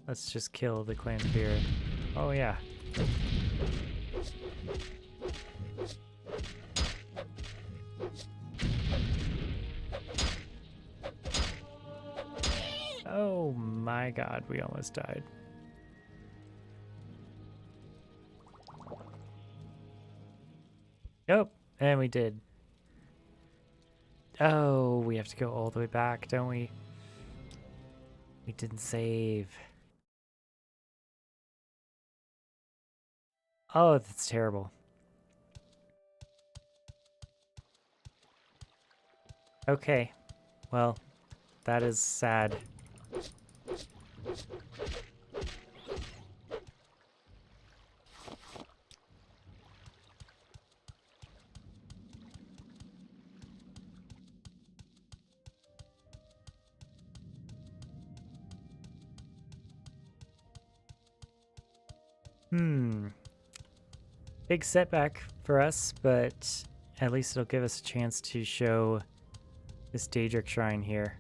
Let's just kill the clan fear. Oh yeah. Oh my god, we almost died. Yep, and we did. Oh, we have to go all the way back, don't we? We didn't save. Oh, that's terrible. Okay, well, that is sad. Big setback for us, but at least it'll give us a chance to show this Daedric shrine here.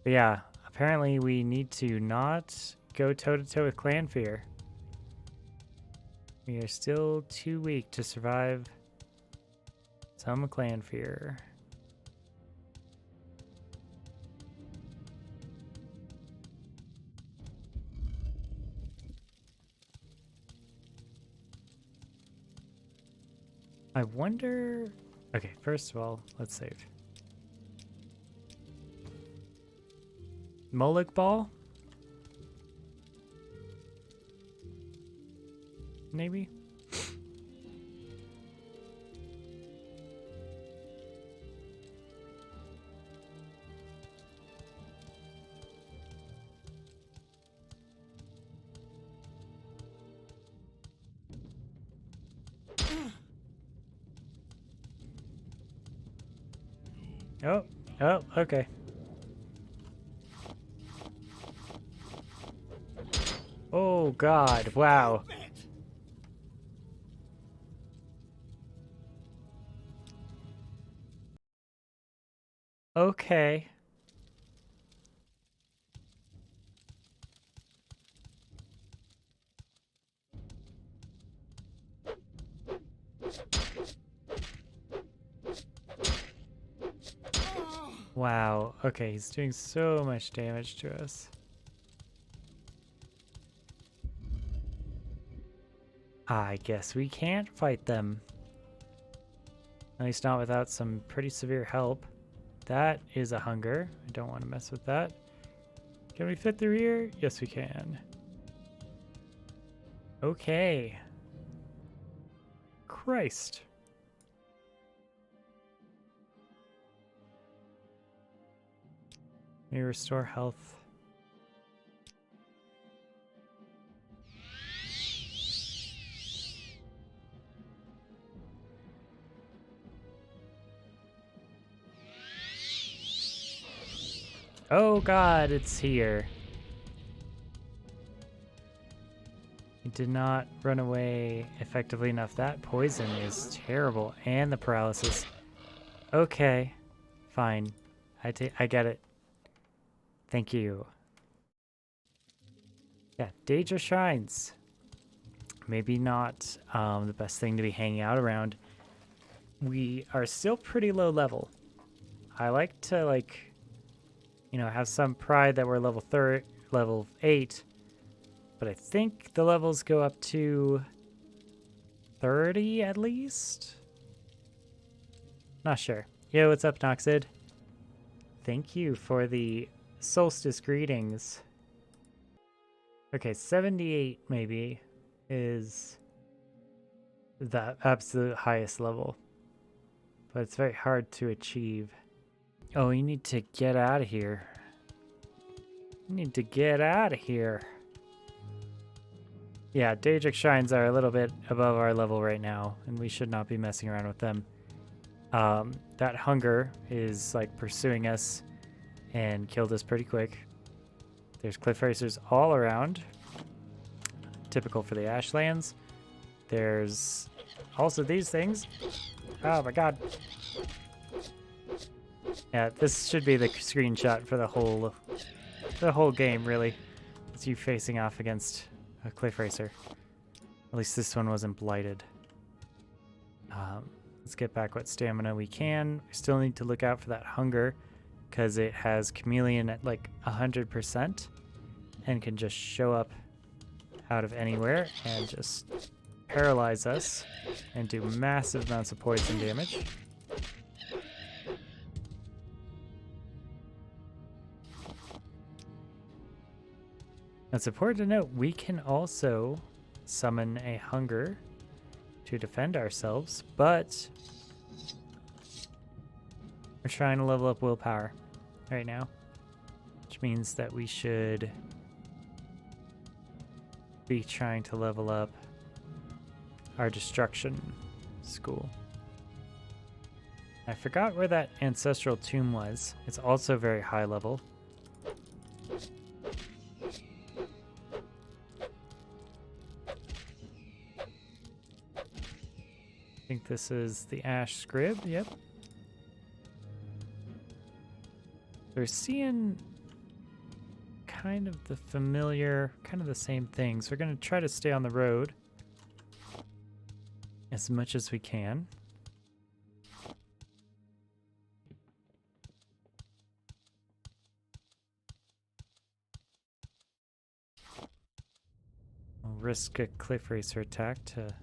But yeah, apparently we need to not go toe-to-toe with clan fear. We are still too weak to survive some clan fear. I wonder... Okay, first of all, let's save. Moloch Ball? Maybe? Oh, okay. Oh god, wow. Okay. Wow, okay, he's doing so much damage to us. I guess we can't fight them. At least not without some pretty severe help. That is a hunger. I don't want to mess with that. Can we fit through here? Yes, we can. Okay. Christ. May restore health. Oh god, it's here. He did not run away effectively enough. That poison is terrible. And the paralysis. Okay. Fine. I get it. Thank you. Yeah, Daedra Shrines. Maybe not the best thing to be hanging out around. We are still pretty low level. I like to, you know, have some pride that we're level 8. But I think the levels go up to 30 at least? Not sure. Yo, what's up, Noxid? Thank you for the solstice greetings. Okay, 78 maybe is the absolute highest level. But it's very hard to achieve. Oh, you need to get out of here. You need to get out of here. Yeah, Daedric Shrines are a little bit above our level right now, and we should not be messing around with them. That hunger is like pursuing us and killed us pretty quick. There's cliff racers all around. Typical for the Ashlands. There's also these things. Oh my god. Yeah, this should be the screenshot for the whole game, really. It's you facing off against a cliff racer. At least this one wasn't blighted. Let's get back what stamina we can. We still need to look out for that hunger because it has chameleon at like 100% and can just show up out of anywhere and just paralyze us and do massive amounts of poison damage. It's important to note we can also summon a hunger to defend ourselves, but we're trying to level up willpower right now, which means that we should be trying to level up our destruction school. I forgot where that ancestral tomb was. It's also very high level. I think this is the Ash Scrib, yep. We're seeing kind of the familiar, kind of the same things. We're going to try to stay on the road as much as we can. We'll risk a cliff racer attack to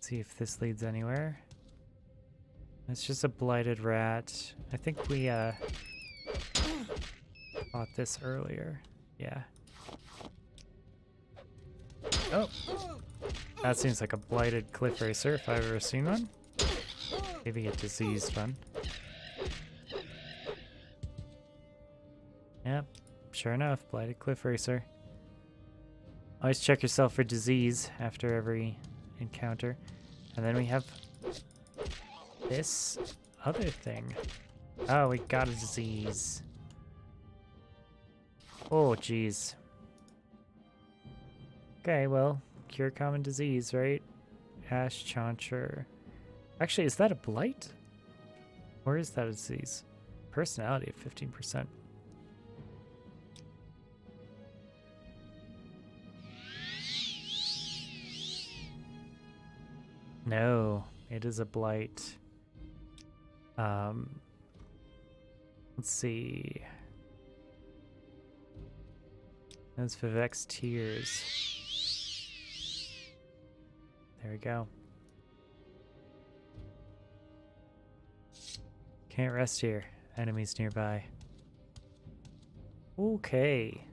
see if this leads anywhere. It's just a blighted rat. I think we fought this earlier. Yeah. Oh! That seems like a blighted cliff racer if I've ever seen one. Maybe a diseased one. Yep, sure enough, blighted cliff racer. Always check yourself for disease after every encounter. And then we have this other thing. Oh, we got a disease. Oh, jeez. Okay, well, cure common disease, right? Ash Chauncher. Actually, is that a blight? Or is that a disease? Personality of 15%. No, it is a blight. Let's see. That's Vivek's Tears. There we go. Can't rest here. Enemies nearby. Okay.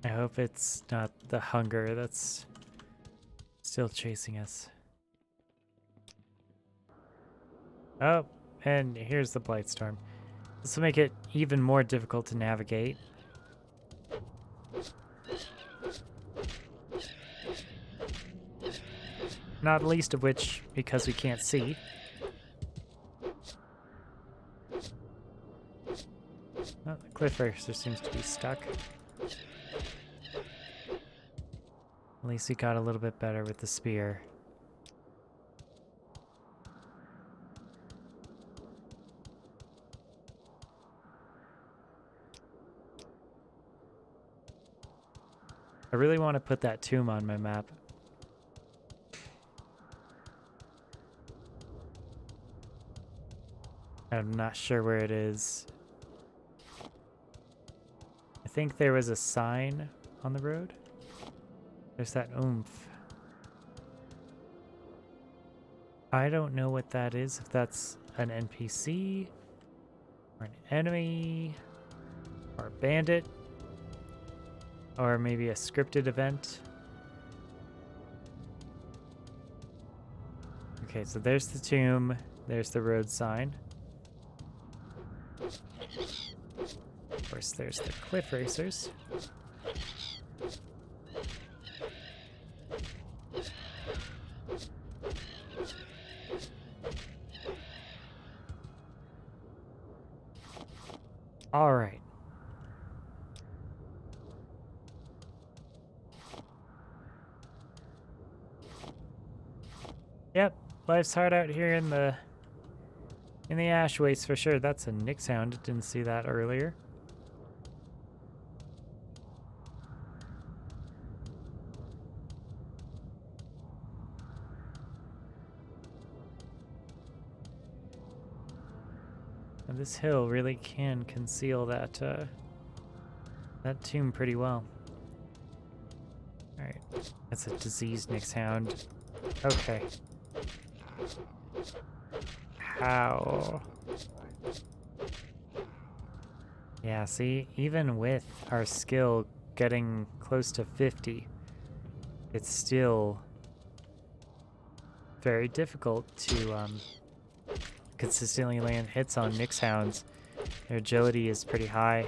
I hope it's not the hunger that's still chasing us. Oh, and here's the Blightstorm. This will make it even more difficult to navigate. Not least of which because we can't see. Oh, the cliff racer seems to be stuck. At least we got a little bit better with the spear. I really want to put that tomb on my map. I'm not sure where it is. I think there was a sign on the road. There's that oomph. I don't know what that is, if that's an NPC, or an enemy, or a bandit, or maybe a scripted event. Okay, so there's the tomb, there's the road sign. Of course, there's the cliff racers. All right. Yep, life's hard out here in the ash waste for sure. That's a Nyx hound. Didn't see that earlier. And this hill really can conceal that that tomb pretty well. All right, that's a diseased Nyx hound. Okay. How? Yeah, see, even with our skill getting close to 50, it's still very difficult to consistently land hits on Nyx hounds. Their agility is pretty high.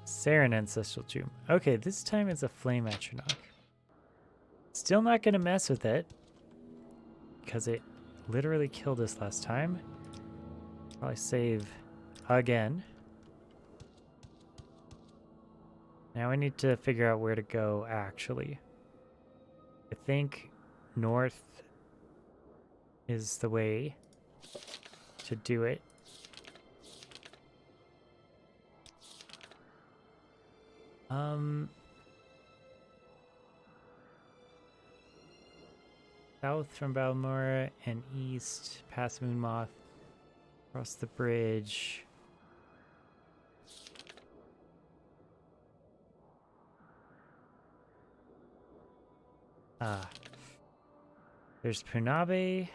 Saren Ancestral Tomb. Okay, this time it's a Flame Atronach. Still not going to mess with it, because it literally killed us last time. Probably save again. Now I need to figure out where to go, actually. I think north is the way to do it. South from Balmora and east past Moonmoth, across the bridge. There's Punabe.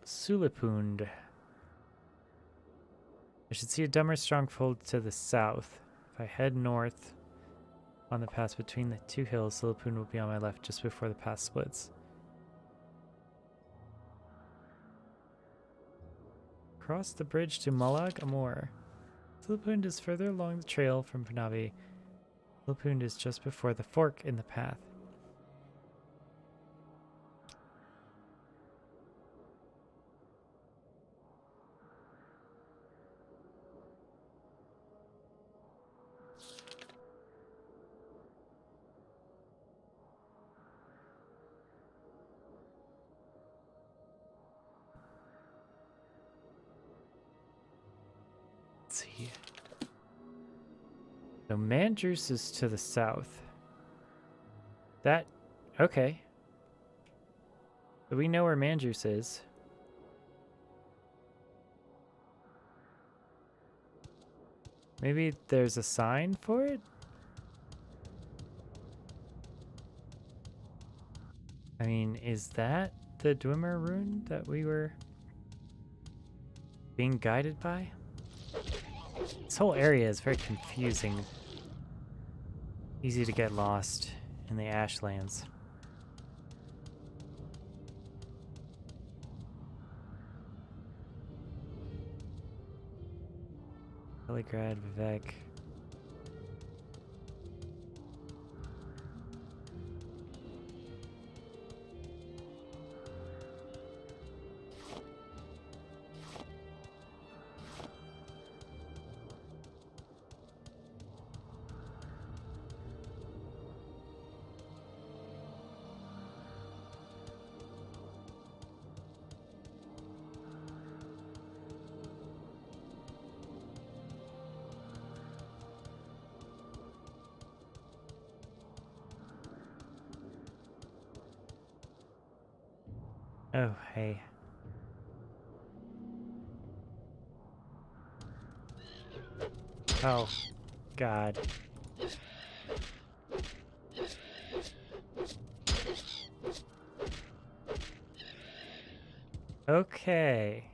Sulipund. I should see a Dummer Stronghold to the south. If I head north on the pass between the two hills, Sulipund will be on my left just before the pass splits. Cross the bridge to Molag Amor. Sulipund is further along the trail from Punabe. Sulipund is just before the fork in the path. See. So Mandrus is to the south. That, okay. So we know where Mandrus is. Maybe there's a sign for it? I mean, is that the Dwemer rune that we were being guided by? This whole area is very confusing. Easy to get lost in the Ashlands. Telegrad, Vivek. Oh, hey. Oh, God. Okay.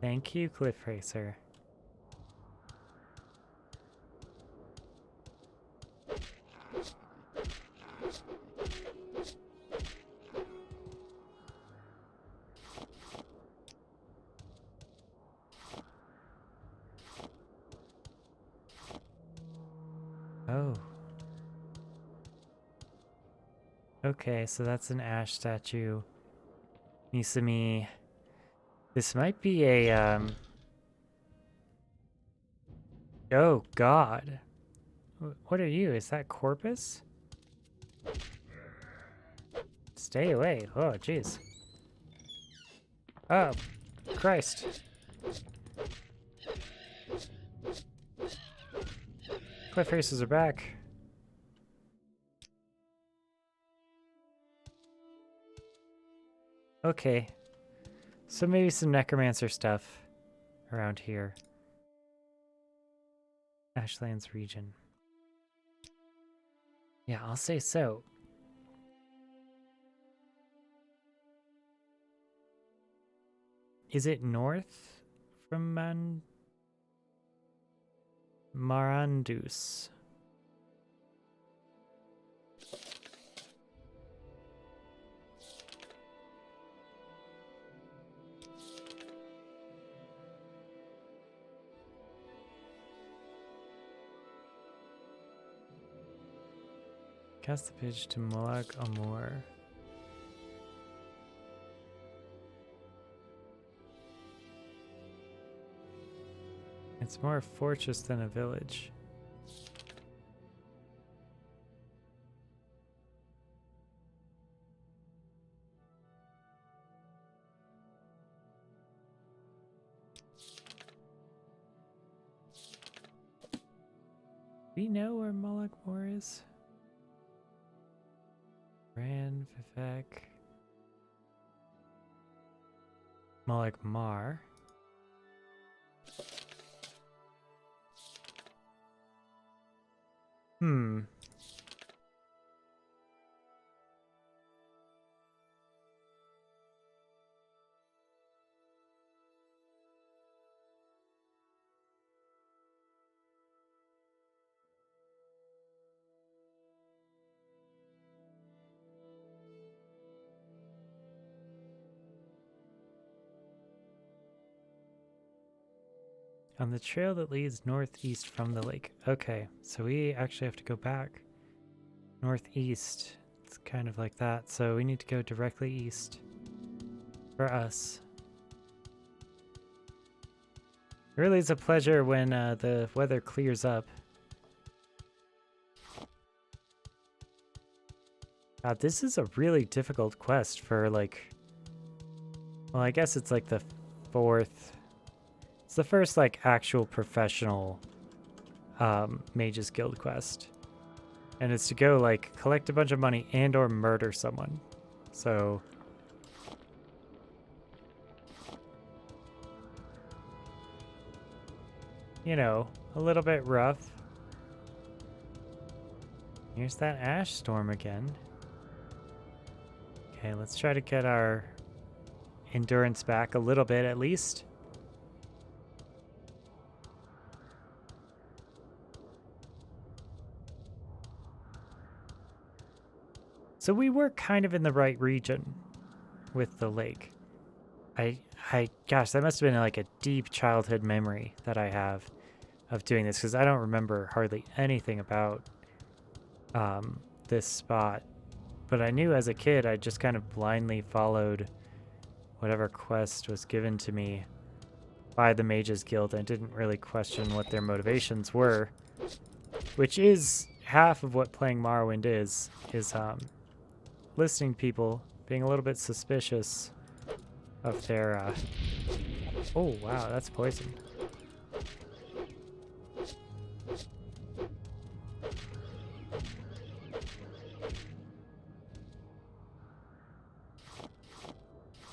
Thank you, Cliff Racer. Oh. Okay, so that's an ash statue. Nisami. This might be a, Oh, God. What are you? Is that Corpus? Stay away. Oh, jeez. Oh, Christ. Cliff Races are back. Okay. So maybe some necromancer stuff around here. Ashlands region. Yeah, I'll say so. Is it north from Marandus? Cast the pitch to Molag Amur. It's more a fortress than a village. Do we know where Molag Amur is? Ran, Vivek. Molag Mar. Hmm. On the trail that leads northeast from the lake. Okay, so we actually have to go back northeast. It's kind of like that. So we need to go directly east for us. It really is a pleasure when the weather clears up. God, this is a really difficult quest for like... Well, I guess it's like the fourth... It's the first like actual professional Mages Guild quest. And it's to go like collect a bunch of money and or murder someone. So... You know, a little bit rough. Here's that ash storm again. Okay, let's try to get our endurance back a little bit at least. So we were kind of in the right region with the lake. Gosh, that must have been like a deep childhood memory that I have of doing this, because I don't remember hardly anything about this spot. But I knew as a kid I just kind of blindly followed whatever quest was given to me by the Mages Guild and didn't really question what their motivations were, which is half of what playing Morrowind is listening to people, being a little bit suspicious of their oh wow, that's poison.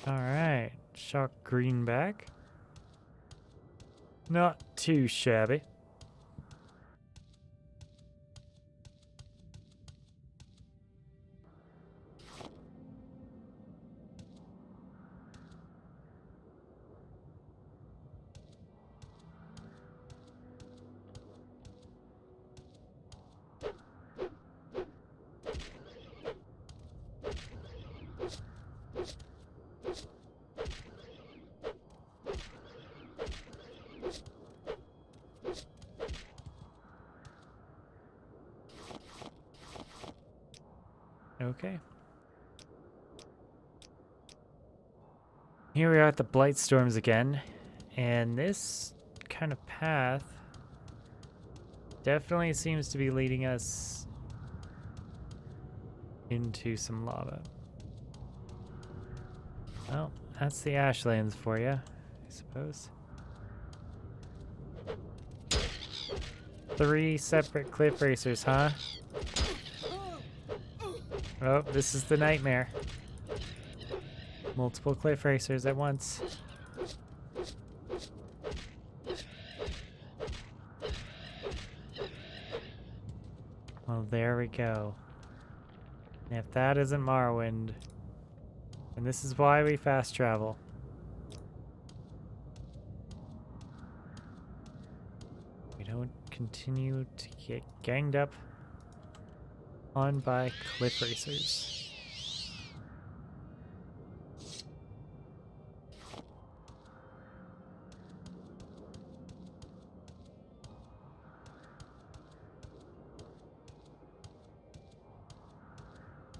Alright, shock greenback. Not too shabby. Okay. Here we are at the Blightstorms again, and this kind of path definitely seems to be leading us into some lava. Well, that's the Ashlands for you, I suppose. 3 separate cliff racers, huh? Oh, this is the nightmare. Multiple cliff racers at once. Well, there we go. And if that isn't Morrowind, and this is why we fast travel. We don't continue to get ganged up on by cliff racers.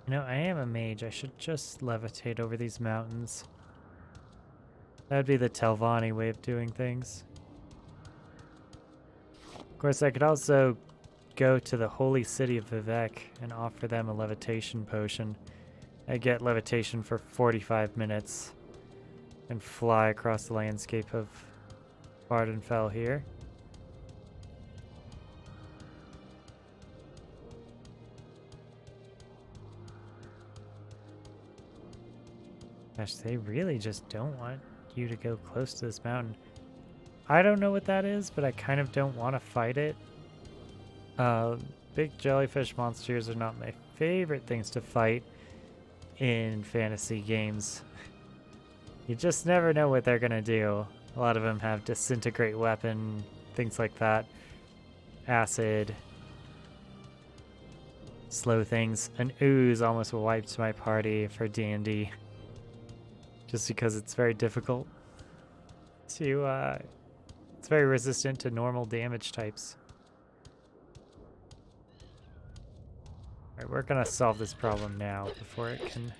You know, I am a mage. I should just levitate over these mountains. That'd be the Telvanni way of doing things. Of course, I could also go to the holy city of Vivec and offer them a levitation potion. I get levitation for 45 minutes and fly across the landscape of Vardenfell here. Gosh, they really just don't want you to go close to this mountain. I don't know what that is, but I kind of don't want to fight it. Big jellyfish monsters are not my favorite things to fight in fantasy games. You just never know what they're gonna do. A lot of them have disintegrate weapon, things like that. Acid. Slow things. An ooze almost wiped my party for D&D. Just because it's very difficult to, it's very resistant to normal damage types. Alright, we're gonna solve this problem now before it can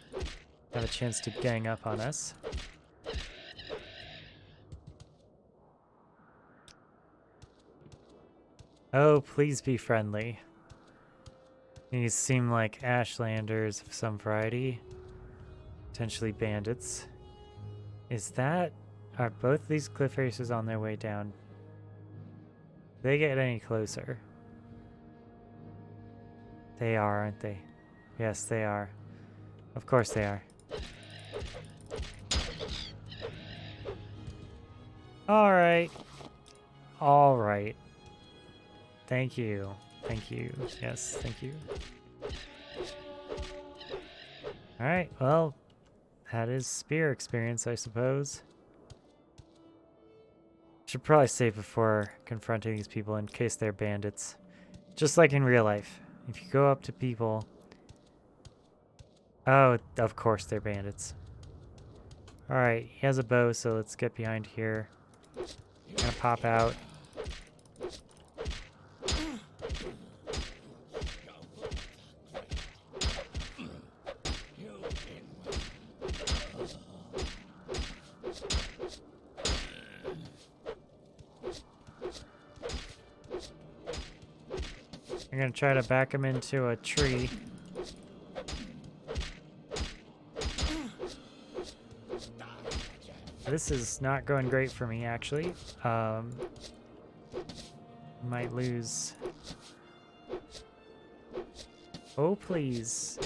have a chance to gang up on us. Oh, please be friendly. These seem like Ashlanders of some variety. Potentially bandits. Are both these cliff racers on their way down? Do they get any closer? They are, aren't they? Yes, they are. Of course they are. Alright. Alright. Thank you. Thank you. Yes, thank you. Alright, well, that is spear experience, I suppose. Should probably save before confronting these people in case they're bandits. Just like in real life. If you go up to people... Oh, of course they're bandits. Alright, he has a bow, so let's get behind here. Gonna pop out. I'm gonna try to back him into a tree. This is not going great for me, actually. Might lose. Oh, please.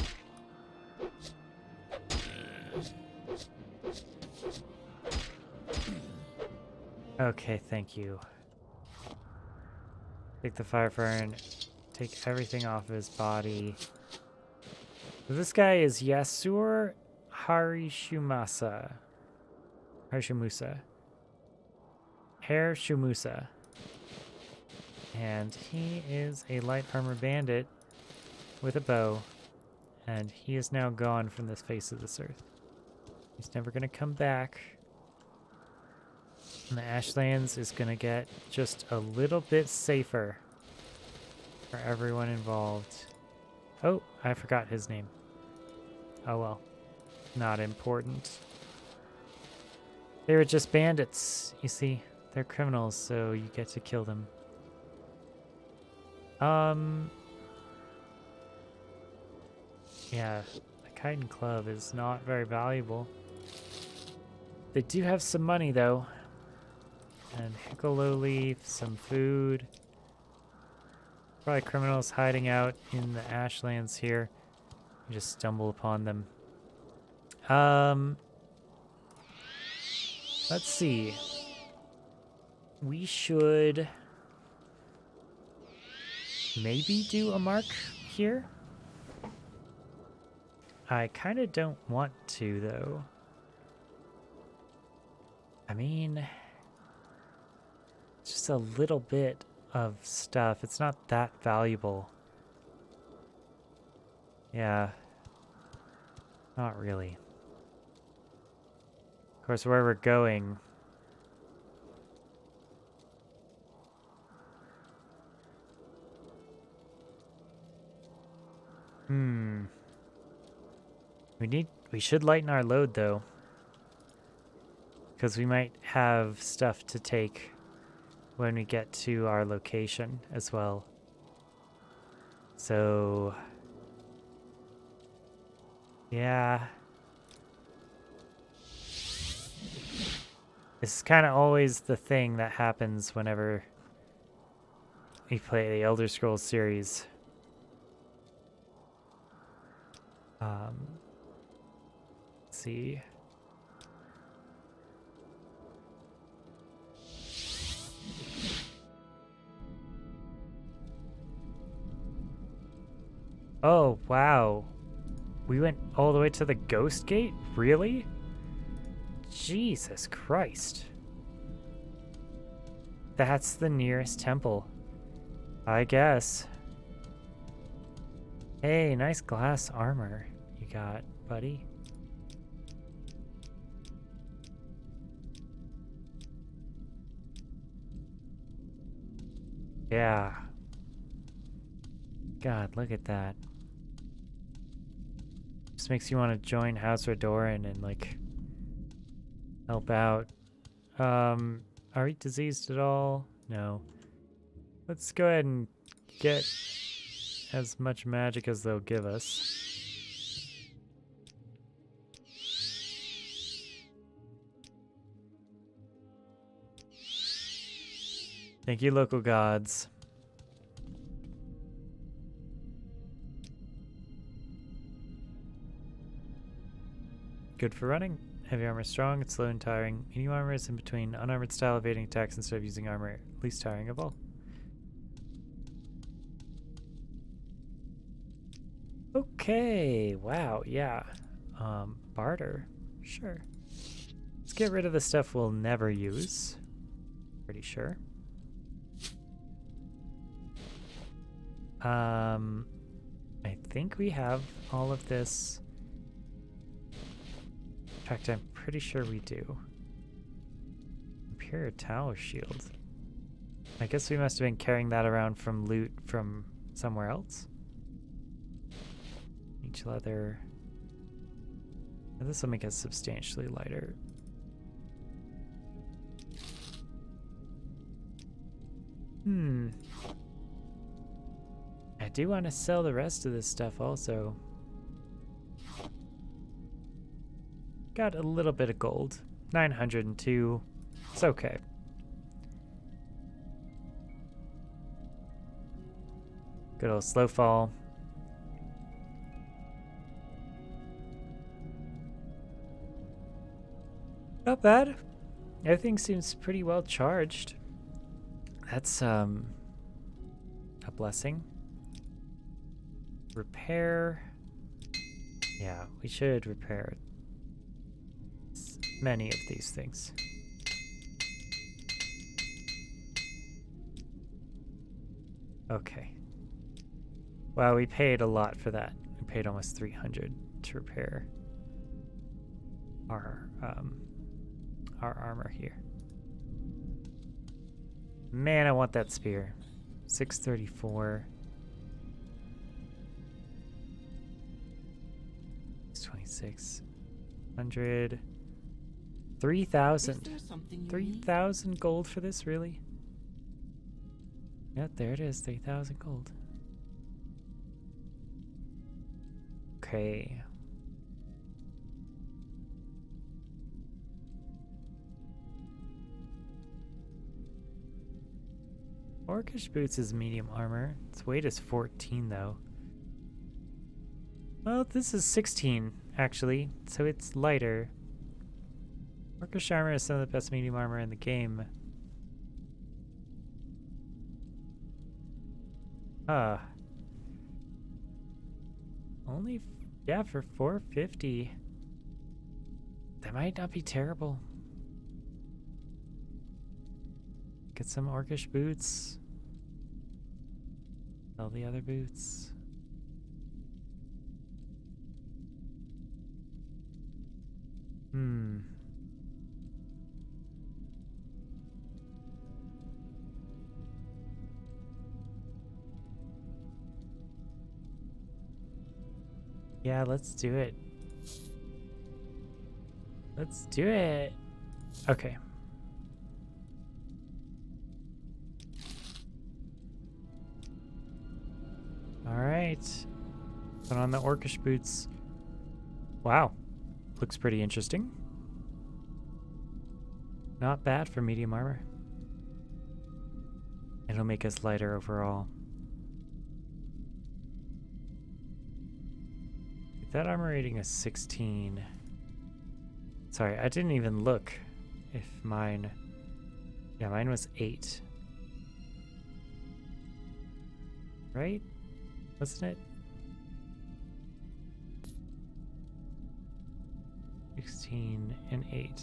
Okay, thank you. Take the fire fern. Take everything off of his body. This guy is Yasur Harishumusa. Harishumusa. And he is a light armor bandit with a bow. And he is now gone from this face of this earth. He's never going to come back. And the Ashlands is going to get just a little bit safer for everyone involved. Oh, I forgot his name. Oh well. Not important. They were just bandits, you see. They're criminals, so you get to kill them. Yeah, a chitin club is not very valuable. They do have some money, though. And Hickolo leaf, some food. Probably criminals hiding out in the ashlands here. You just stumble upon them. Let's see. We should maybe do a mark here. I kind of don't want to, though. I mean, just a little bit of stuff. It's not that valuable. Yeah. Not really. Of course, where we're going... We should lighten our load, though. Because we might have stuff to take when we get to our location as well. So... yeah. This is kind of always the thing that happens whenever we play the Elder Scrolls series. Let's see. Oh, wow. We went all the way to the Ghost Gate? Really? Jesus Christ. That's the nearest temple. I guess. Hey, nice glass armor you got, buddy. Yeah. God, look at that. Just makes you want to join House Redoran and, like, help out. Are we diseased at all? No. Let's go ahead and get as much magic as they'll give us. Thank you, local gods. Good for running. Heavy armor strong, it's slow and tiring. Medium armor is in between. Unarmored style evading attacks instead of using armor. Least tiring of all. Okay, wow, yeah. Barter, sure. Let's get rid of the stuff we'll never use. Pretty sure. I think we have all of this. In fact, I'm pretty sure we do. Imperial Tower Shield. I guess we must have been carrying that around from loot from somewhere else. Each leather. And this will make us substantially lighter. I do want to sell the rest of this stuff also. Got a little bit of gold. 902. It's okay. Good old slow fall. Not bad. Everything seems pretty well charged. That's a blessing. Repair. Yeah, we should repair many of these things. Okay. Wow, we paid a lot for that. We paid almost 300 to repair our armor here. Man, I want that spear. 634. 2600. 3,000. 3,000 gold for this, really? Yep, there it is. 3,000 gold. Okay. Orcish boots is medium armor. Its weight is 14, though. Well, this is 16, actually, so it's lighter. Orcish armor is some of the best medium armor in the game. Only, yeah, for 450. That might not be terrible. Get some orcish boots. Sell the other boots. Yeah, let's do it. Let's do it. Okay. All right. Put on the orcish boots. Wow. Looks pretty interesting. Not bad for medium armor. It'll make us lighter overall. That armor rating is 16. Sorry, I didn't even look if mine... Yeah, mine was 8. Right? Wasn't it? 16 and 8.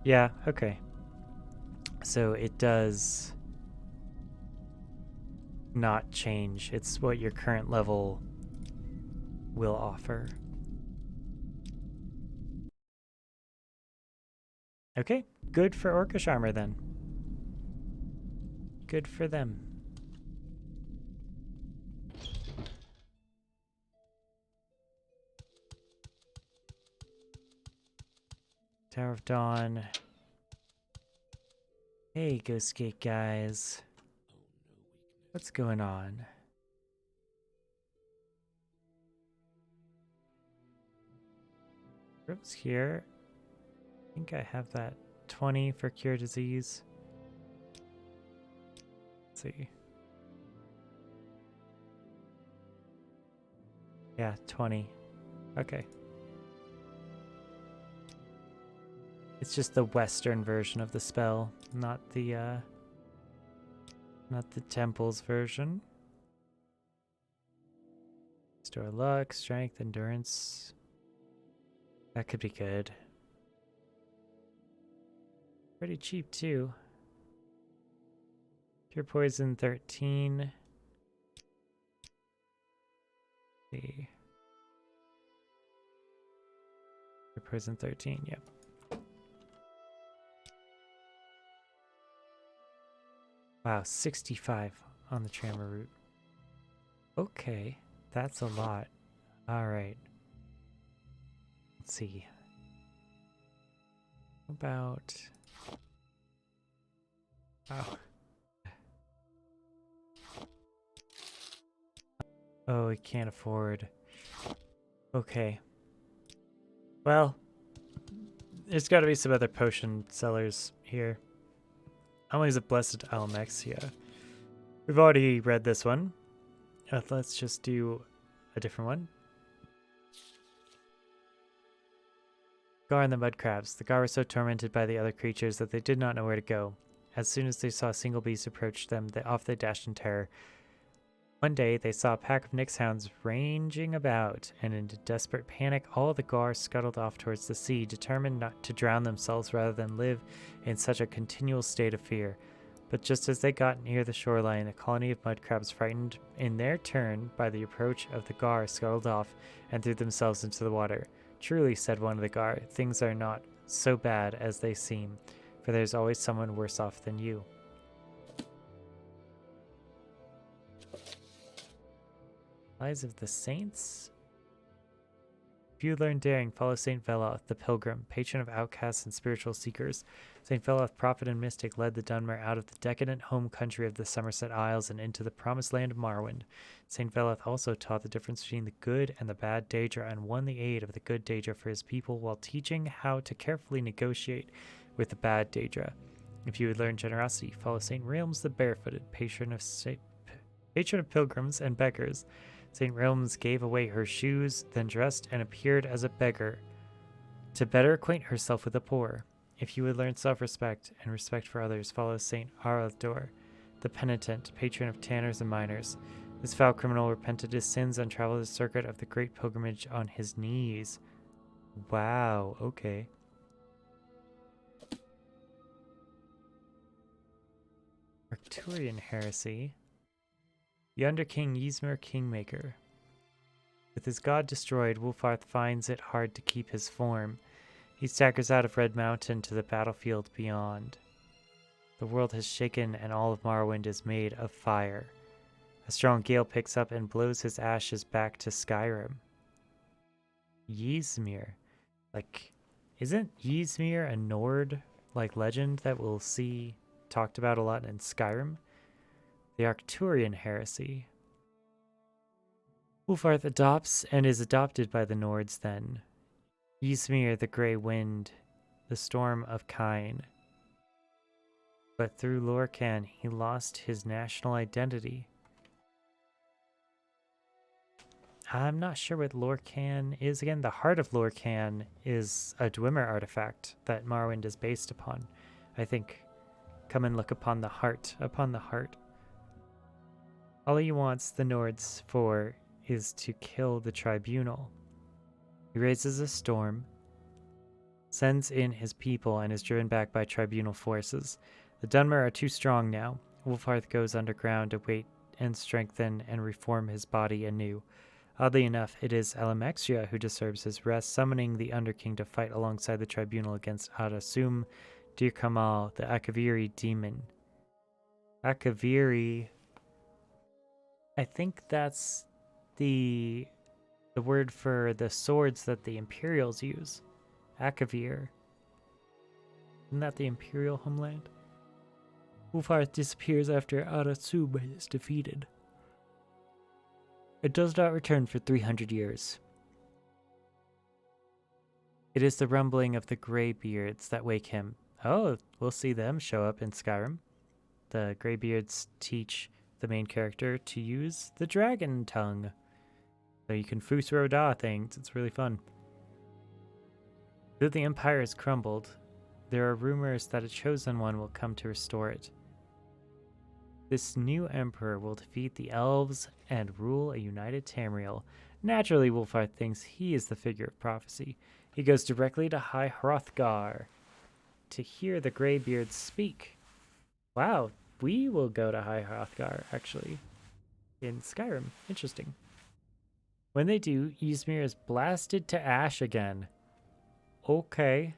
Yeah, okay. So it does not change. It's what your current level will offer. Okay, good for orcish armor then. Good for them. Tower of Dawn. Hey, Ghost Gate guys. What's going on? Rose here. I think I have that 20 for cure disease. Let's see. Yeah, 20. Okay. It's just the Western version of the spell, not the Temple's version. Restore luck, strength, endurance. That could be good. Pretty cheap too. Cure poison 13. Let's see. Cure poison 13, yep. Wow, 65 on the Trammer route. Okay, that's a lot. All right. Let's see. About... Oh. Oh, we can't afford... Okay. Well, there's got to be some other potion sellers here. Homilies of Blessed Almalexia. We've already read this one. Let's just do a different one. Gar and the Mud Crabs. The Gar were so tormented by the other creatures that they did not know where to go. As soon as they saw a single beast approach them, off they dashed in terror. One day, they saw a pack of Nyx hounds ranging about, and in desperate panic, all the Gar scuttled off towards the sea, determined not to drown themselves rather than live in such a continual state of fear. But just as they got near the shoreline, a colony of mud crabs, frightened in their turn by the approach of the Gar, scuttled off and threw themselves into the water. Truly, said one of the Gar, things are not so bad as they seem, for there's always someone worse off than you. Lives of the Saints? If you learn daring, follow Saint Veloth, the pilgrim, patron of outcasts and spiritual seekers. Saint Veloth, prophet and mystic, led the Dunmer out of the decadent home country of the Somerset Isles and into the promised land of Morrowind. Saint Veloth also taught the difference between the good and the bad Daedra and won the aid of the good Daedra for his people while teaching how to carefully negotiate with the bad Daedra. If you would learn generosity, follow Saint Realms the Barefooted, patron of pilgrims and beggars. St. Realms gave away her shoes, then dressed and appeared as a beggar to better acquaint herself with the poor. If you would learn self-respect and respect for others, follow St. Arador, the penitent, patron of tanners and miners. This foul criminal repented his sins and traveled the circuit of the great pilgrimage on his knees. Wow, okay. Arcturian Heresy. The Under-King Ysmir Kingmaker. With his god destroyed, Wulfarth finds it hard to keep his form. He staggers out of Red Mountain to the battlefield beyond. The world has shaken and all of Morrowind is made of fire. A strong gale picks up and blows his ashes back to Skyrim. Ysmir. Isn't Ysmir a Nord, legend that we'll see talked about a lot in Skyrim? The Arcturian Heresy. Wulfarth adopts and is adopted by the Nords then. Ysmir, the Grey Wind, the Storm of Kine. But through Lorkhan, he lost his national identity. I'm not sure what Lorkhan is again. The Heart of Lorkhan is a Dwemer artifact that Morrowind is based upon. I think. Come and look upon the heart. All he wants the Nords for is to kill the Tribunal. He raises a storm, sends in his people, and is driven back by Tribunal forces. The Dunmer are too strong now. Wulfarth goes underground to wait and strengthen and reform his body anew. Oddly enough, it is Almalexia who disturbs his rest, summoning the Underking to fight alongside the Tribunal against Adasum Dir Kamal, the Akaviri demon. Akaviri... I think that's the word for the swords that the Imperials use. Akavir. Isn't that the Imperial homeland? Wulfarth disappears after Adasum is defeated. It does not return for 300 years. It is the rumbling of the Greybeards that wake him. Oh, we'll see them show up in Skyrim. The Greybeards teach the main character to use the dragon tongue. So you can Fusro Da things. It's really fun. Though the Empire has crumbled, there are rumors that a chosen one will come to restore it. This new emperor will defeat the elves and rule a united Tamriel. Naturally, Wulfarth thinks he is the figure of prophecy. He goes directly to High Hrothgar to hear the Greybeards speak. Wow, we will go to High Hrothgar, actually, in Skyrim. Interesting. When they do, Ysmir is blasted to ash again. Okay.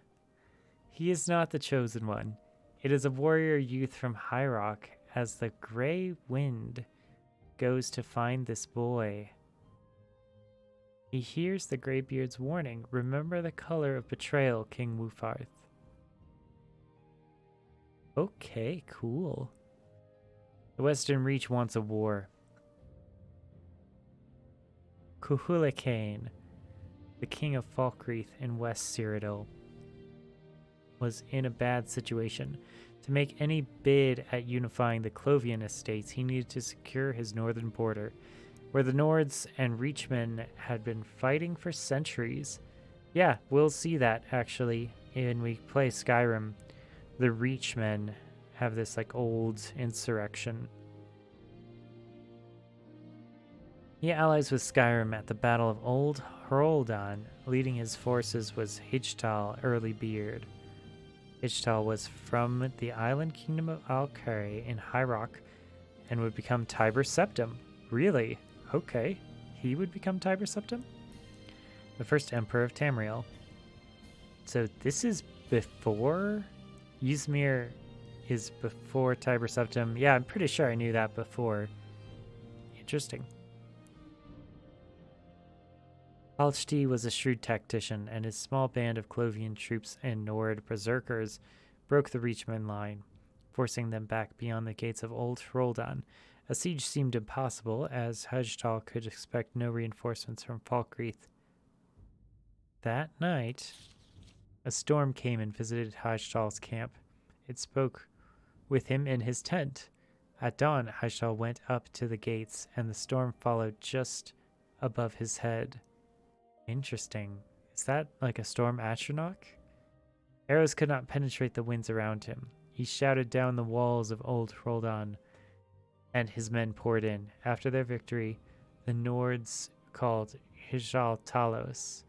He is not the chosen one. It is a warrior youth from High Rock, as the Grey Wind goes to find this boy. He hears the Greybeard's warning. Remember the color of betrayal, King Wulfarth. Okay, cool. The Western Reach wants a war. Cuchulainn, the king of Falkreath in West Cyrodiil, was in a bad situation. To make any bid at unifying the Clovian estates, he needed to secure his northern border, where the Nords and Reachmen had been fighting for centuries. Yeah, we'll see that, actually, when we play Skyrim. The Reachmen have this, old insurrection. He allies with Skyrim at the Battle of Old Hroldan. Leading his forces was Hijtal Earlybeard. Hijtal was from the island kingdom of Alkari in High Rock and would become Tiber Septim. Really? Okay. He would become Tiber Septim? The first emperor of Tamriel. So this is before? Ysmir is before Tiber Septim. Yeah, I'm pretty sure I knew that before. Interesting. Halchti was a shrewd tactician, and his small band of Clovian troops and Nord berserkers broke the Reachman line, forcing them back beyond the gates of Old Roldan. A siege seemed impossible, as Hajjtal could expect no reinforcements from Falkreath. That night, a storm came and visited Hajjtal's camp. It spoke with him in his tent. At dawn, Hajjtal went up to the gates, and the storm followed just above his head. Interesting. Is that like a storm Atronach? Arrows could not penetrate the winds around him. He shouted down the walls of Old Roldan, and his men poured in. After their victory, the Nords called Hijal Talos,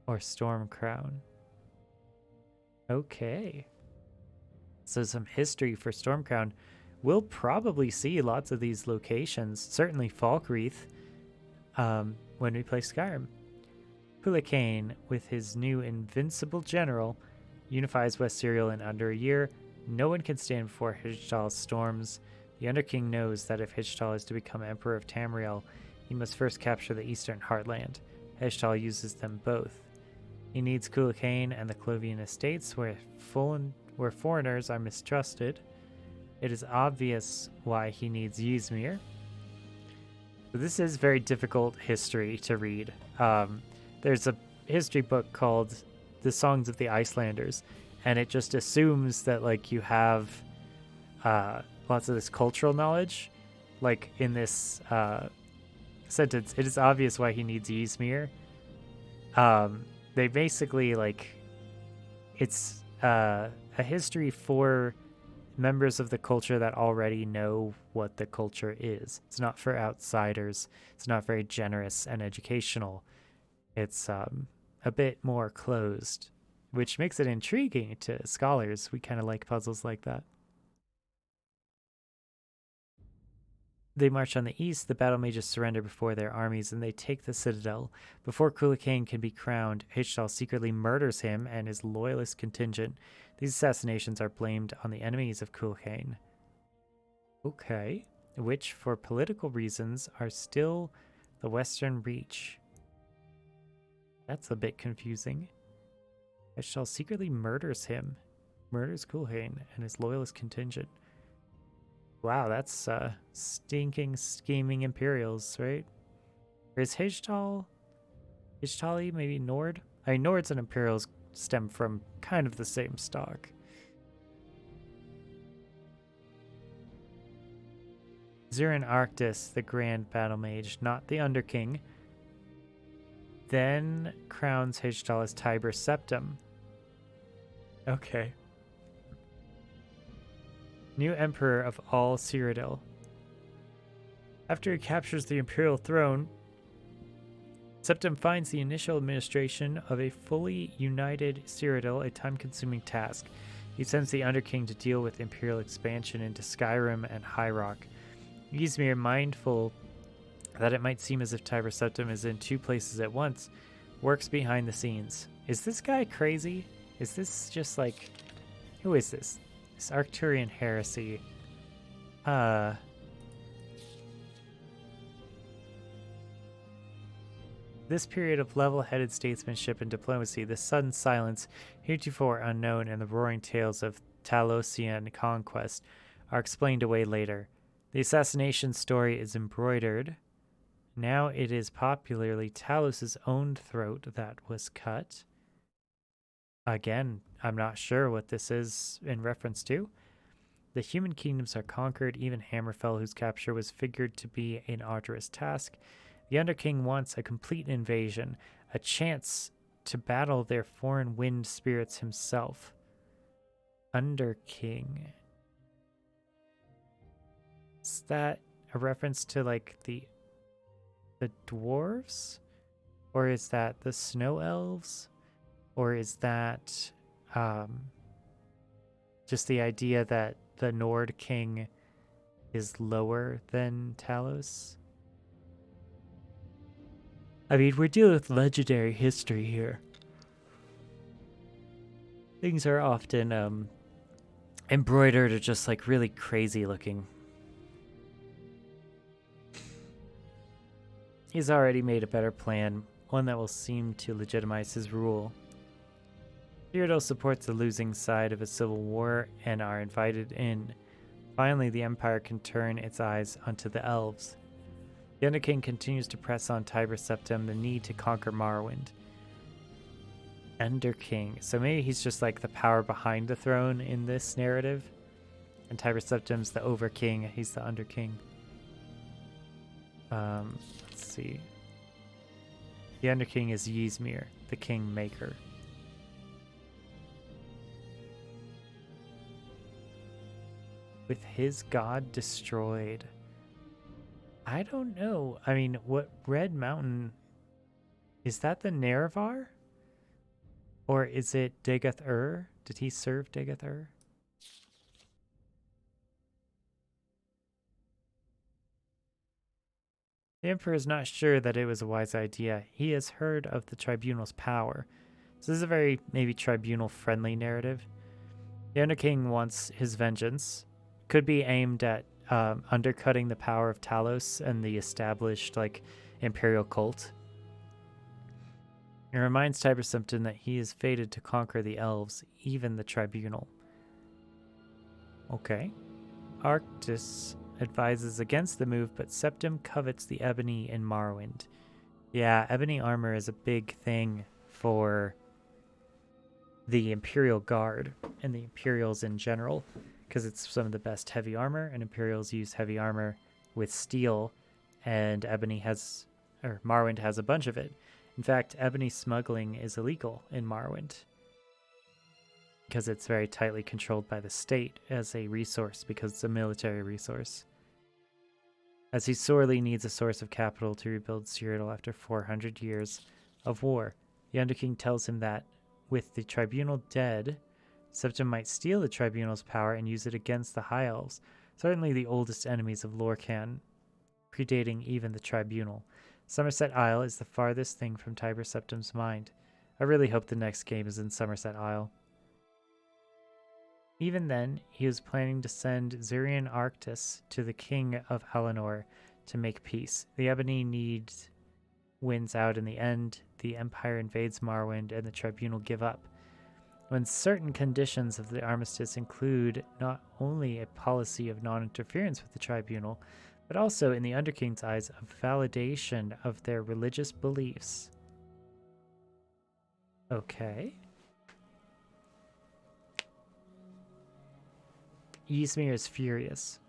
or Storm Crown. Okay. So some history for Stormcrown. We'll probably see lots of these locations, certainly Falkreath, when we play Skyrim. Cuillacane, with his new invincible general, unifies West Cyril in under a year. No one can stand before Hijtal's storms. The Underking knows that if Hijtal is to become Emperor of Tamriel, he must first capture the Eastern Heartland. Hijtal uses them both. He needs Cuillacane and the Clovian estates, where foreigners are mistrusted. It is obvious why he needs Ysmir. This is very difficult history to read. There's a history book called The Songs of the Icelanders, and it just assumes that like you have lots of this cultural knowledge. Like in this sentence, it is obvious why he needs Ysmir. They basically like it's a history for members of the culture that already know what the culture is. It's not for outsiders. It's not very generous and educational. It's a bit more closed, which makes it intriguing to scholars. We kind of like puzzles like that. They march on the east. The battle mages surrender before their armies, and they take the citadel. Before Cuillacane can be crowned, Hijtal secretly murders him and his loyalist contingent. These assassinations are blamed on the enemies of Cuillacane. Okay. Which, for political reasons, are still the Western Reach. That's a bit confusing. Hijtal secretly murders him. Murders Cuillacane and his loyalist contingent. Wow, that's stinking, scheming Imperials, right? Or is Hijtali maybe Nord? I mean, Nords and Imperials stem from kind of the same stock. Zurin Arctis, the Grand Battle Mage, not the Underking, then crowns Hijtal as Tiber Septim. Okay. New Emperor of all Cyrodiil. After he captures the Imperial throne, Septim finds the initial administration of a fully united Cyrodiil a time-consuming task. He sends the Underking to deal with Imperial expansion into Skyrim and High Rock. Ysmir, mindful that it might seem as if Tiber Septim is in two places at once, works behind the scenes. Is this guy crazy? Is this just like... Who is this? This Arcturian Heresy. This period of level-headed statesmanship and diplomacy, the sudden silence, heretofore unknown in the roaring tales of Talosian conquest, are explained away later. The assassination story is embroidered. Now it is popularly Talos' own throat that was cut. Again, I'm not sure what this is in reference to. The human kingdoms are conquered, even Hammerfell, whose capture was figured to be an arduous task. The Underking wants a complete invasion, a chance to battle their foreign wind spirits himself. Underking. Is that a reference to like the dwarves? Or is that the snow elves? Or is that just the idea that the Nord King is lower than Talos? I mean, we're dealing with legendary history here. Things are often embroidered or just like really crazy looking. He's already made a better plan. one that will seem to legitimize his rule. Cyrodiil supports the losing side of a civil war and are invited in. Finally, the Empire can turn its eyes onto the elves. The Underking continues to press on Tiber Septim the need to conquer Morrowind. Underking. So maybe he's just like the power behind the throne in this narrative. And Tiber Septim's the Overking. He's the Underking. Let's see. The Underking is Ysmir, the King Maker. With his god destroyed. I don't know. I mean, what Red Mountain... Is that the Nerevar? Or is it Degath-ur? Did he serve Degath-ur? The Emperor is not sure that it was a wise idea. He has heard of the Tribunal's power. So this is a very, maybe, Tribunal-friendly narrative. The Underking wants his vengeance. Could be aimed at undercutting the power of Talos and the established, like, Imperial cult. It reminds Tiber Septim that he is fated to conquer the elves, even the Tribunal. Okay. Arctis advises against the move, but Septim covets the ebony in Morrowind. Yeah, ebony armor is a big thing for the Imperial Guard and the Imperials in general, because it's some of the best heavy armor, and Imperials use heavy armor with steel, and Morrowind has a bunch of it. In fact, ebony smuggling is illegal in Morrowind because it's very tightly controlled by the state as a resource, because it's a military resource. As he sorely needs a source of capital to rebuild Cyrodiil after 400 years of war, the Underking tells him that, with the Tribunal dead, Septim might steal the Tribunal's power and use it against the High Elves, certainly the oldest enemies of Lorkhan, predating even the Tribunal. Somerset Isle is the farthest thing from Tiber Septim's mind. I really hope the next game is in Somerset Isle. Even then, he was planning to send Zurian Arctis to the King of Alinor to make peace. The Ebony Need wins out in the end, the Empire invades Morrowind, and the Tribunal give up. When certain conditions of the armistice include not only a policy of non-interference with the Tribunal, but also, in the Underking's eyes, a validation of their religious beliefs. Okay. Ysmir is furious.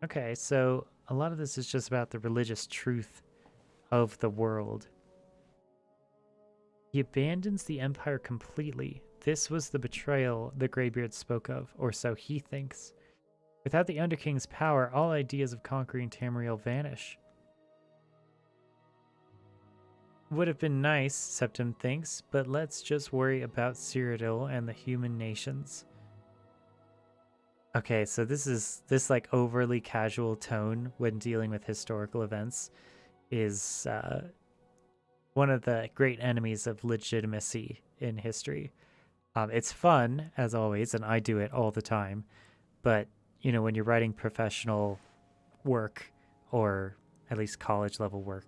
Okay, so a lot of this is just about the religious truth of the world. He abandons the Empire completely. This was the betrayal the Greybeard spoke of, or so he thinks. Without the Underking's power, all ideas of conquering Tamriel vanish. Would have been nice, Septim thinks, but let's just worry about Cyrodiil and the human nations. Okay, so this like overly casual tone when dealing with historical events is one of the great enemies of legitimacy in history. It's fun, as always, and I do it all the time, but you know, when you're writing professional work, or at least college level work,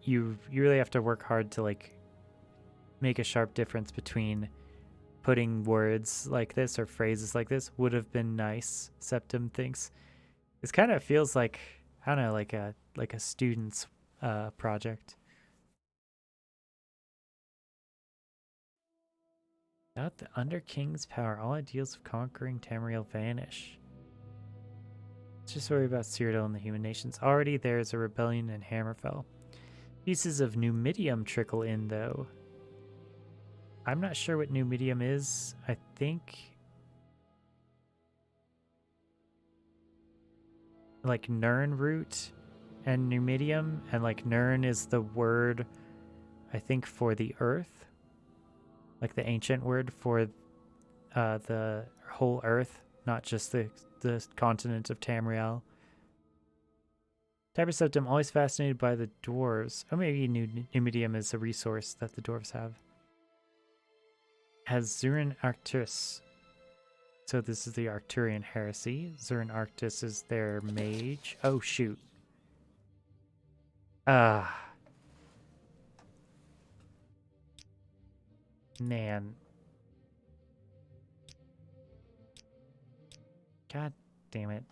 you really have to work hard to like make a sharp difference between putting words like this or phrases like this. Would have been nice, Septim thinks. This kind of feels like, I don't know, like a student's project. Without the Underking's power, all ideals of conquering Tamriel vanish. Let's just worry about Cyrodiil and the human nations. Already there's a rebellion in Hammerfell. Pieces of Numidium trickle in, though. I'm not sure what Numidium is. I think like Nirn root and Numidium, and like Nirn is the word, I think, for the earth. Like the ancient word for the whole earth, not just the continent of Tamriel. Tiber Septim, always fascinated by the dwarves. Oh, maybe Numidium is a resource that the dwarves have. Has Zurin Arctis. So this is the Arcturian Heresy. Zurin Arctis is their mage. Oh, shoot. Man. God damn it.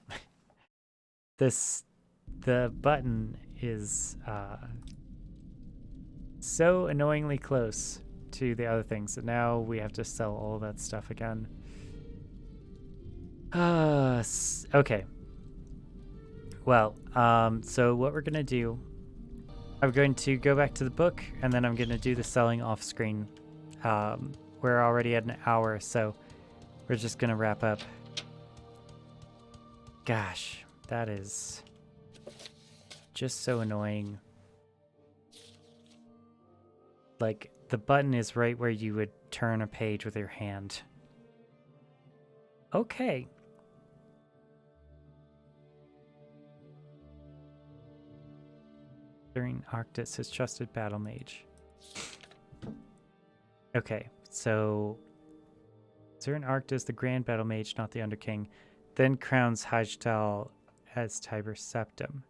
The button is so annoyingly close to the other things that now we have to sell all that stuff again. Okay. Well, so what we're gonna do, I'm going to go back to the book, and then I'm gonna do the selling off screen. We're already at an hour, so we're just gonna wrap up. Gosh, that is just so annoying. Like, the button is right where you would turn a page with your hand. Okay. During Arctis, his trusted battle mage. Okay, so Zurin Arctis, the Grand Battle Mage, not the Underking, then crowns Hajtal as Tiber Septim.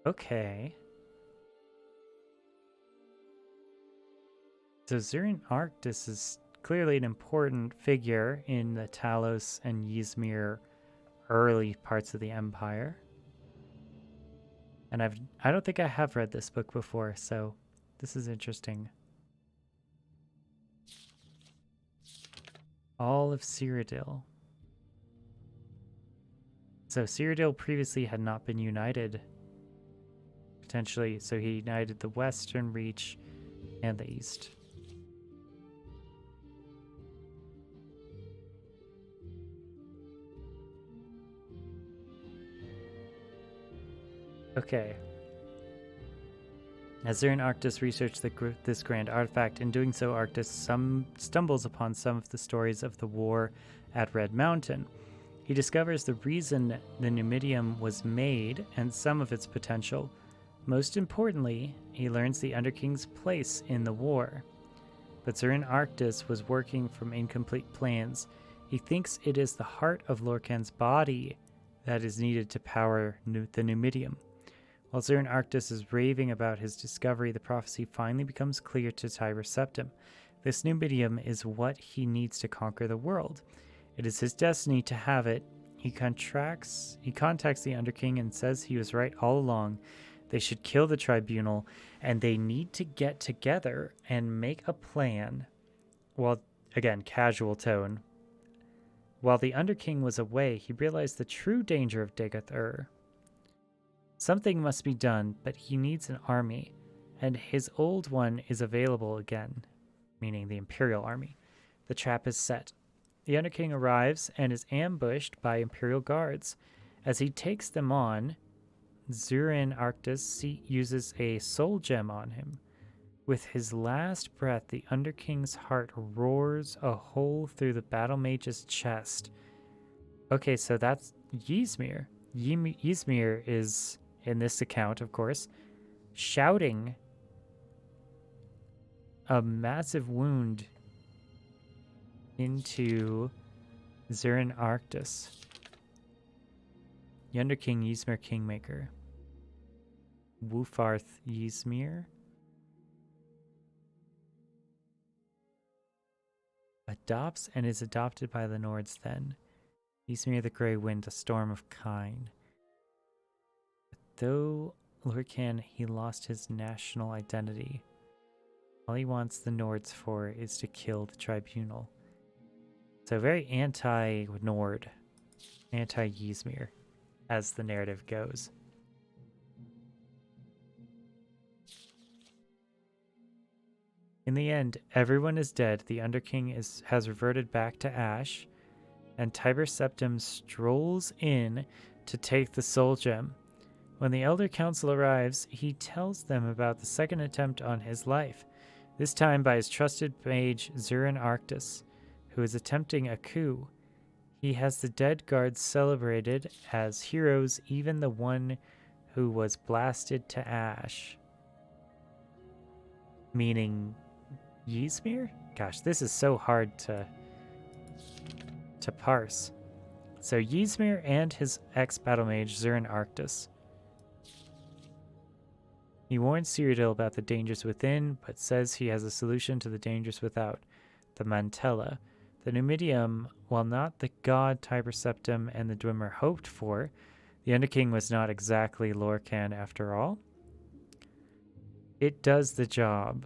Okay. So Zurin Arctis is clearly an important figure in the Talos and Ysmir early parts of the Empire. And I don't think I have read this book before, so this is interesting. All of Cyrodiil. So Cyrodiil previously had not been united. Potentially, so he united the Western Reach and the East. Okay. As Zurin Arctis researched this grand artifact, in doing so, Arctis stumbles upon some of the stories of the war at Red Mountain. He discovers the reason the Numidium was made and some of its potential. Most importantly, he learns the Underking's place in the war. But Zurin Arctis was working from incomplete plans. He thinks it is the heart of Lorkhan's body that is needed to power the Numidium. While Zurin Arctis is raving about his discovery, the prophecy finally becomes clear to Tiber Septim. This Numidium is what he needs to conquer the world. It is his destiny to have it. He contacts the Underking and says he was right all along. They should kill the tribunal, and they need to get together and make a plan. Well, again, casual tone. While the Underking was away, he realized the true danger of Degath-ur. Something must be done, but he needs an army, and his old one is available again, meaning the Imperial army. The trap is set. The Underking arrives and is ambushed by Imperial guards. As he takes them on, Zurin Arctis uses a soul gem on him. With his last breath, the Underking's heart roars a hole through the battle mage's chest. Okay, so that's Ysmir. Ysmir is, in this account, of course, shouting a massive wound into Zurin Arctis. The Underking Ysmir Kingmaker. Wufarth Ysmir. Adopts and is adopted by the Nords then. Ysmir the Grey Wind, a storm of kine. Though Lorkhan, he lost his national identity. All he wants the Nords for is to kill the tribunal. So very anti-Nord, anti-Ysmir, as the narrative goes. In the end, everyone is dead. The Underking has reverted back to ash, and Tiber Septim strolls in to take the soul gem. When the Elder Council arrives, he tells them about the second attempt on his life, this time by his trusted mage Zurin Arctis, who is attempting a coup. He has the dead guards celebrated as heroes, even the one who was blasted to ash. Meaning Ysmir? Gosh, this is so hard to parse. So Ysmir and his ex-battle mage Zurin Arctis. He warns Cyrodiil about the dangers within, but says he has a solution to the dangers without. The Mantella. The Numidium, while not the god Tiber Septim and the Dwemer hoped for, the Underking was not exactly Lorcan after all. It does the job.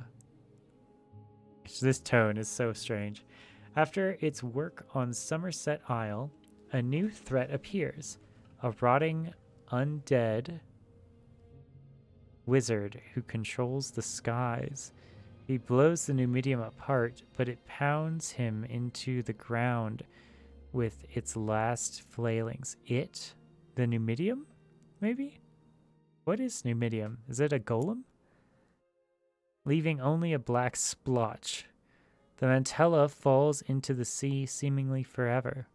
This tone is so strange. After its work on Somerset Isle, a new threat appears. A rotting, undead wizard who controls the skies. He blows the Numidium apart, but it pounds him into the ground with its last flailings. It? The Numidium? Maybe? What is Numidium? Is it a golem? Leaving only a black splotch. The Mantella falls into the sea seemingly forever.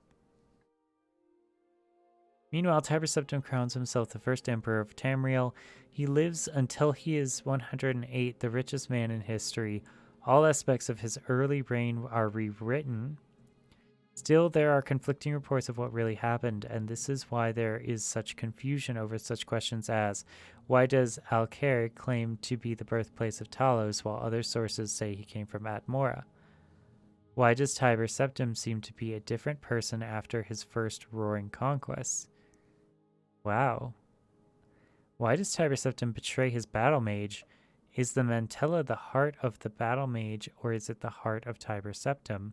Meanwhile, Tiber Septim crowns himself the first emperor of Tamriel. He lives until he is 108, the richest man in history. All aspects of his early reign are rewritten. Still, there are conflicting reports of what really happened, and this is why there is such confusion over such questions as, why does Alcair claim to be the birthplace of Talos while other sources say he came from Atmora? Why does Tiber Septim seem to be a different person after his first roaring conquests? Wow. Why does Tiber Septim betray his battle mage? Is the Mantella the heart of the battle mage, or is it the heart of Tiber Septim?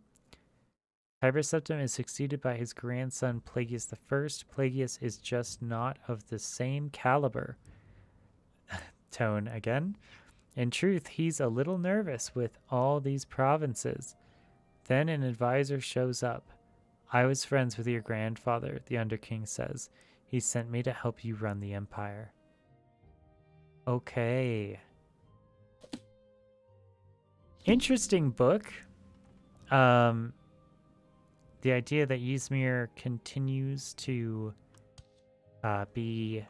Tiber Septim is succeeded by his grandson Plagueis I. Plagueis is just not of the same caliber. Tone again. In truth, he's a little nervous with all these provinces. Then an advisor shows up. I was friends with your grandfather, the Underking says. He sent me to help you run the empire. Okay. Interesting book. The idea that Ysmir continues to be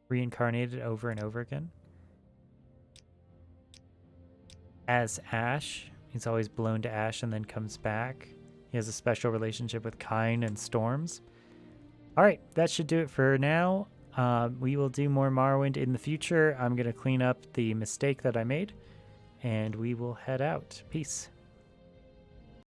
reincarnated over and over again. As Ash, he's always blown to ash and then comes back. He has a special relationship with Kyne and Storms. All right, that should do it for now. We will do more Morrowind in the future. I'm going to clean up the mistake that I made, and we will head out. Peace.